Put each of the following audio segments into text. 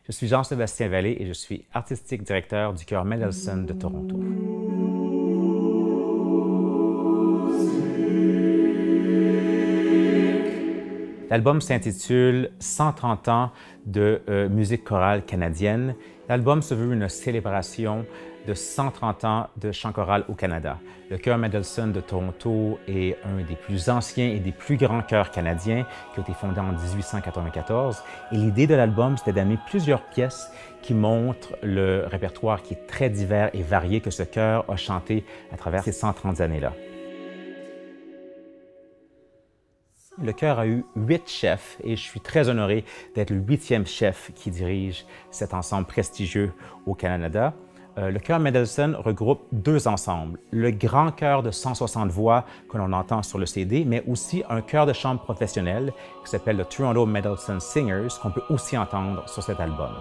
Je suis Jean-Sébastien Vallée et je suis artistique directeur du chœur Mendelssohn de Toronto. L'album s'intitule « 130 ans de musique chorale canadienne ». L'album se veut une célébration de 130 ans de chant choral au Canada. Le chœur Mendelssohn de Toronto est un des plus anciens et des plus grands chœurs canadiens qui a été fondé en 1894. Et l'idée de l'album, c'était d'amener plusieurs pièces qui montrent le répertoire qui est très divers et varié que ce chœur a chanté à travers ces 130 années-là. Le chœur a eu 8 chefs et je suis très honoré d'être le 8e chef qui dirige cet ensemble prestigieux au Canada. Le chœur Mendelssohn regroupe 2 ensembles, le grand chœur de 160 voix que l'on entend sur le CD, mais aussi un chœur de chambre professionnel qui s'appelle le Toronto Mendelssohn Singers, qu'on peut aussi entendre sur cet album.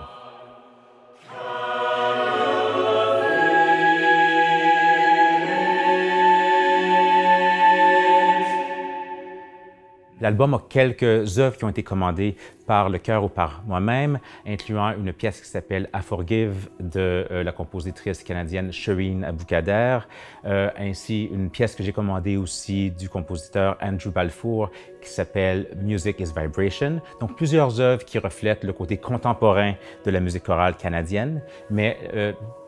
L'album a quelques œuvres qui ont été commandées par le chœur ou par moi-même, incluant une pièce qui s'appelle « I Forgive » de la compositrice canadienne Shireen Aboukader, ainsi une pièce que j'ai commandée aussi du compositeur Andrew Balfour qui s'appelle « Music is Vibration ». Donc plusieurs œuvres qui reflètent le côté contemporain de la musique chorale canadienne, mais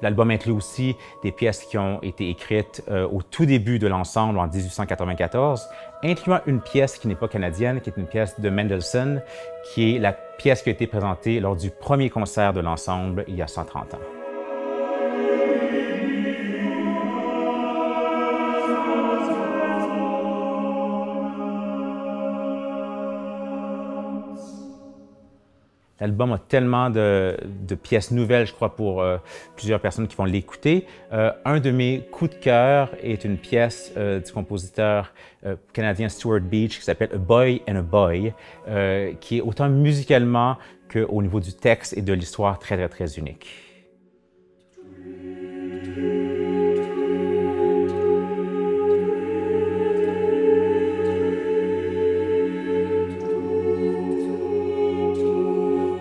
l'album inclut aussi des pièces qui ont été écrites au tout début de l'ensemble en 1894, incluant une pièce qui n'est pas canadienne, qui est une pièce de Mendelssohn, qui est la pièce qui a été présentée lors du premier concert de l'ensemble il y a 130 ans. L'album a tellement de pièces nouvelles, je crois, pour plusieurs personnes qui vont l'écouter. Un de mes coups de cœur est une pièce du compositeur canadien Stuart Beach qui s'appelle « A Boy and a Boy », qui est autant musicalement qu'au niveau du texte et de l'histoire très, très unique.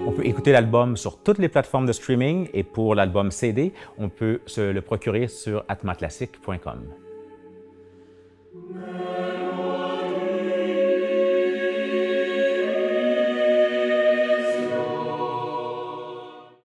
On peut écouter l'album sur toutes les plateformes de streaming et pour l'album CD, on peut se le procurer sur atmaclassique.com.